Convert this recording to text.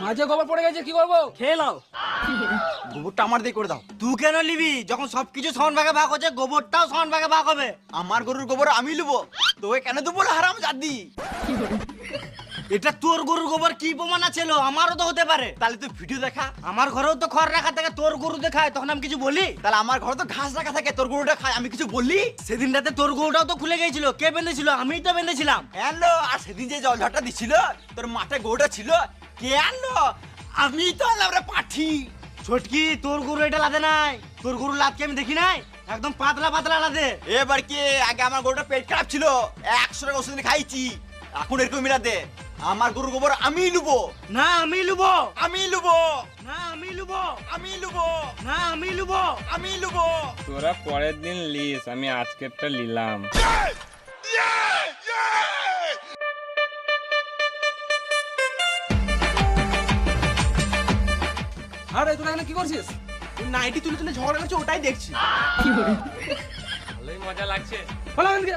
মাঝে গোবর পড়ে গেছে, কি করবো? খেয়ে নাও। গোবরটা আমার দিয়ে করে দাও। তুই কেন নিবি? যখন সবকিছু সমান ভাগে ভাগ হচ্ছে, গোবরটাও সমান ভাগে ভাগ হবে। আমার গরুর গোবর আমি নেবো, তোকে কেন দেবো না হারাম জাদি? এটা তোর গরুর গোবর কি প্রমাণ আছে? আমারও তো হতে পারে। তাহলে তুই ভিডিও দেখা। আমার ঘরেও তো খড় রাখা থাকে, তোর গরু দেখায়, তখন আমি কিছু বলি? তাহলে আমার ঘরে তো ঘাস রাখা থাকে, তোর গরুটা খায়, আমি কিছু বললি? সেদিন রাতে তোর গরুটাও তো খুলে গিয়েছিল, কে বেঁধেছিল? আমিই তো বেঁধেছিলাম। আনলো, আর সেদিন যে জল ঝড়টা দিছিল, তোর মাঠে গরুটা ছিল, কে আনলো? আমি তো আনলাম রে পাঠি। ছোটকি, তোর গরু এটা লাদে নাই। তোর গরু লাদকে আমি দেখি নাই, একদম পাতলা পাতলা লাদে। এবার কি, আগে আমার গরুটা পেট খারাপ ছিল, 100 টাকা ওষুধ এনে খাইছি, এখন এরকম মিলাতে। আমার গরুর গোবর আমি লুবো, না আমি লুবো, আমি লুবো, না আমি লুবো, আমি লুবো, না আমি লুবো। আমি লুবো। তোরা পরের দিন লিস, আমি আজকেরটা নিলাম। আরে তোরা এখানে কি করছিস? নাইটি তুলে তুলে ঝগড়া করছে, ওটাই দেখছি। ভালোই মজা লাগছে। বলো এখান থেকে।